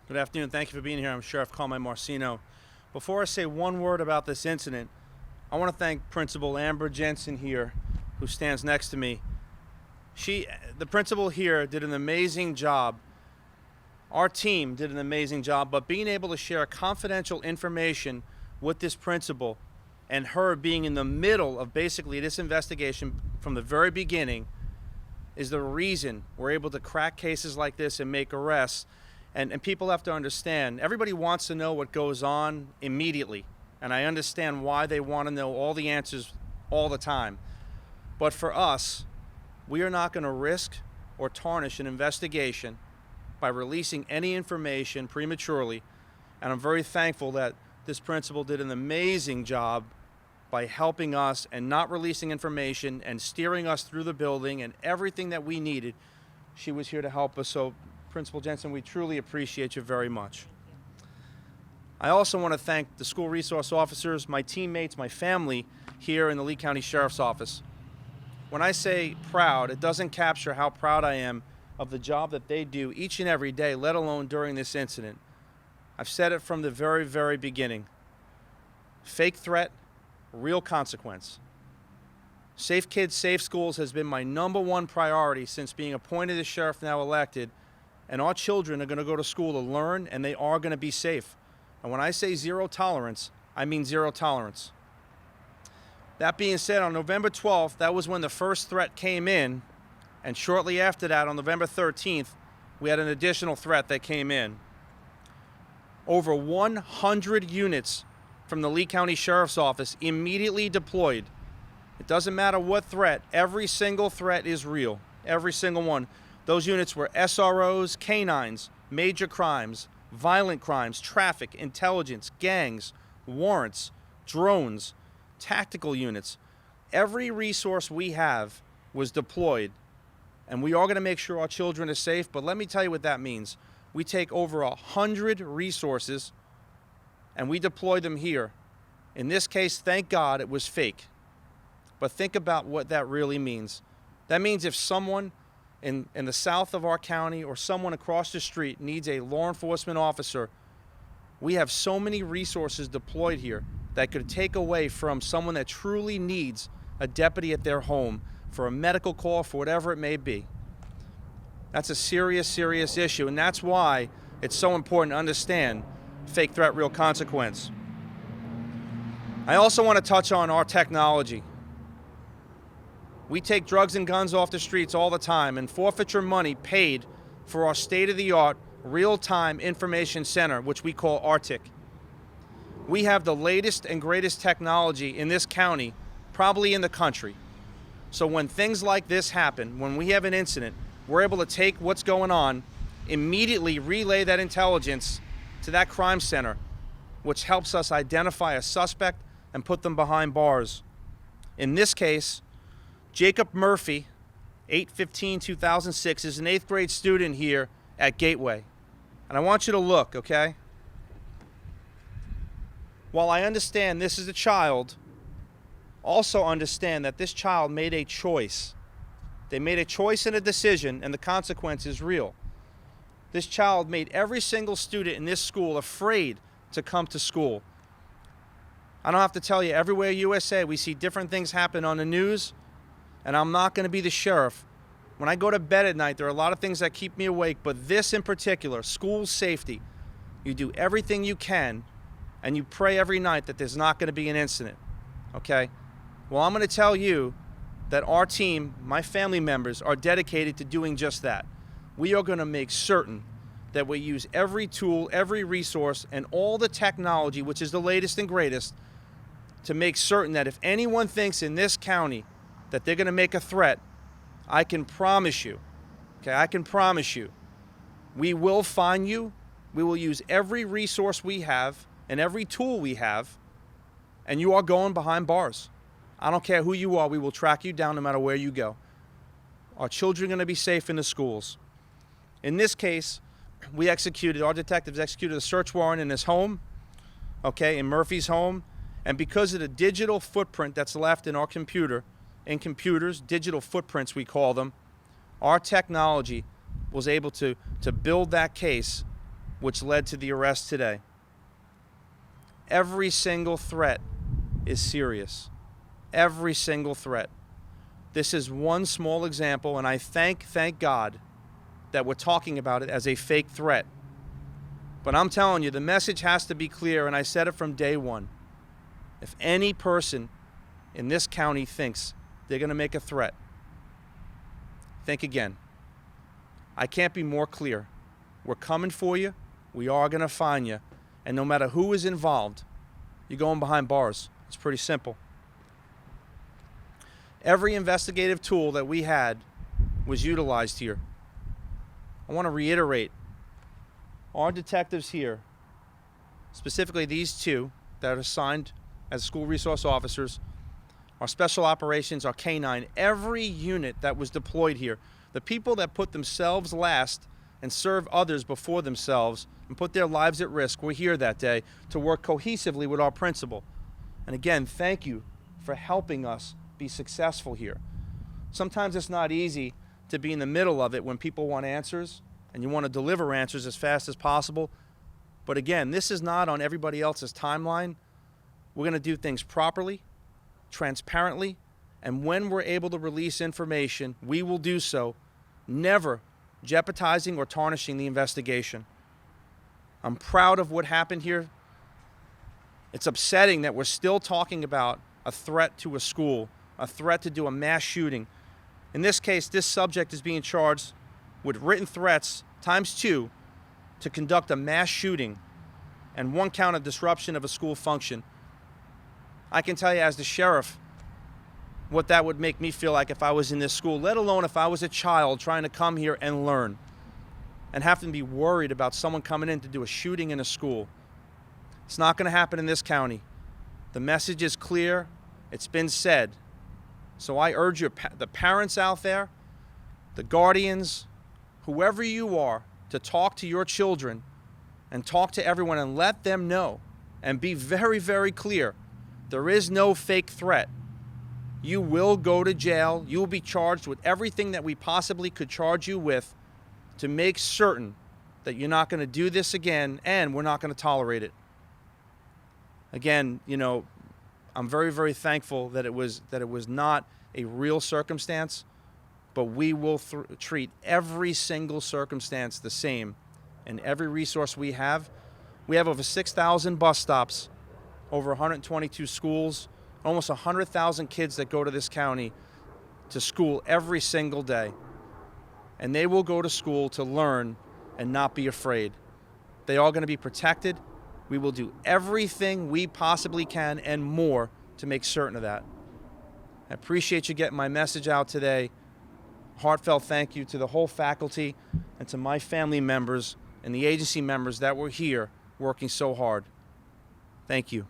Good afternoon. Thank you for being here. I'm Sheriff Carmine Marceno. Before I say one word about this incident, I want to thank Principal Amber Jensen here, who stands next to me. The principal here did an amazing job. Our team did an amazing job, but being able to share confidential information with this principal and her being in the middle of basically this investigation from the very beginning is the reason we're able to crack cases like this and make arrests. And people have to understand, everybody wants to know what goes on immediately. And I understand why they want to know all the answers all the time. But for us, we are not going to risk or tarnish an investigation by releasing any information prematurely. And I'm very thankful that this principal did an amazing job by helping us and not releasing information and steering us through the building and everything that we needed. She was here to help us. So Principal Jensen, we truly appreciate you very much. I also want to thank the school resource officers, my teammates, my family here in the Lee County Sheriff's Office. When I say proud, it doesn't capture how proud I am of the job that they do each and every day, let alone during this incident. I've said it from the very, very beginning. Fake threat, real consequence. Safe kids, safe schools has been my #1 priority since being appointed as sheriff, now elected. And our children are going to go to school to learn, and they are going to be safe. And when I say zero tolerance, I mean zero tolerance. That being said, on November 12th, that was when the first threat came in. And shortly after that, on November 13th, we had an additional threat that came in. Over 100 units from the Lee County Sheriff's Office immediately deployed. It doesn't matter what threat, every single threat is real, every single one. Those units were SROs, canines, major crimes, violent crimes, traffic, intelligence, gangs, warrants, drones, tactical units. Every resource we have was deployed, and we are going to make sure our children are safe. But let me tell you what that means. We take over 100 resources and we deploy them here. In this case, thank God it was fake. But think about what that really means. That means if someone in the south of our county or someone across the street needs a law enforcement officer, we have so many resources deployed here that could take away from someone that truly needs a deputy at their home for a medical call, for whatever it may be. That's a serious, serious issue, and that's why it's so important to understand fake threat, real consequence. I also want to touch on our technology. We take drugs and guns off the streets all the time, and forfeiture money paid for our state-of-the-art real-time information center, which we call RTIC. We have the latest and greatest technology in this county, probably in the country. So when things like this happen, when we have an incident, we're able to take what's going on, immediately relay that intelligence to that crime center, which helps us identify a suspect and put them behind bars. In this case, Jacob Murphy, 8/15/2006, is an 8th grade student here at Gateway. And I want you to look, okay? While I understand this is a child, also understand that this child made a choice. They made a choice and a decision, and the consequence is real. This child made every single student in this school afraid to come to school. I don't have to tell you, everywhere USA, we see different things happen on the news. And I'm not going to be the sheriff. When I go to bed at night, there are a lot of things that keep me awake, but this in particular, school safety, you do everything you can, and you pray every night that there's not going to be an incident, okay? Well, I'm going to tell you that our team, my family members, are dedicated to doing just that. We are going to make certain that we use every tool, every resource, and all the technology, which is the latest and greatest, to make certain that if anyone thinks in this county that they're going to make a threat, I can promise you, okay, I can promise you, we will find you, we will use every resource we have and every tool we have, and you are going behind bars. I don't care who you are, we will track you down no matter where you go. Our children are going to be safe in the schools. In this case, our detectives executed a search warrant in his home, okay, in Murphy's home, and because of the digital footprint that's left in our computer, in computers, digital footprints we call them, our technology was able to build that case which led to the arrest today. Every single threat is serious. Every single threat. This is one small example, and I thank God that we're talking about it as a fake threat. But I'm telling you, the message has to be clear, and I said it from day one. If any person in this county thinks they're going to make a threat, think again. I can't be more clear. We're coming for you. We are going to find you. And no matter who is involved, you're going behind bars. It's pretty simple. Every investigative tool that we had was utilized here. I want to reiterate, our detectives here, specifically these two that are assigned as school resource officers, our special operations, our K-9, every unit that was deployed here, the people that put themselves last and serve others before themselves and put their lives at risk were here that day to work cohesively with our principal. And again, thank you for helping us be successful here. Sometimes it's not easy to be in the middle of it when people want answers and you want to deliver answers as fast as possible. But again, this is not on everybody else's timeline. We're going to do things properly, transparently, and when we're able to release information, we will do so, never jeopardizing or tarnishing the investigation. I'm proud of what happened here. It's upsetting that we're still talking about a threat to a school, a threat to do a mass shooting. In this case, this subject is being charged with written threats ×2 to conduct a mass shooting and 1 count of disruption of a school function. I can tell you as the sheriff what that would make me feel like if I was in this school, let alone if I was a child trying to come here and learn and have to be worried about someone coming in to do a shooting in a school. It's not going to happen in this county. The message is clear. It's been said. So I urge you, the parents out there, the guardians, whoever you are, to talk to your children and talk to everyone and let them know and be very, very clear. There is no fake threat. You will go to jail. You will be charged with everything that we possibly could charge you with to make certain that you're not going to do this again and we're not going to tolerate it. Again, I'm very, very thankful that it was not a real circumstance, but we will treat every single circumstance the same. And every resource we have over 6,000 bus stops, over 122 schools, almost 100,000 kids that go to this county to school every single day. And they will go to school to learn and not be afraid. They are going to be protected. We will do everything we possibly can and more to make certain of that. I appreciate you getting my message out today. Heartfelt thank you to the whole faculty and to my family members and the agency members that were here working so hard. Thank you.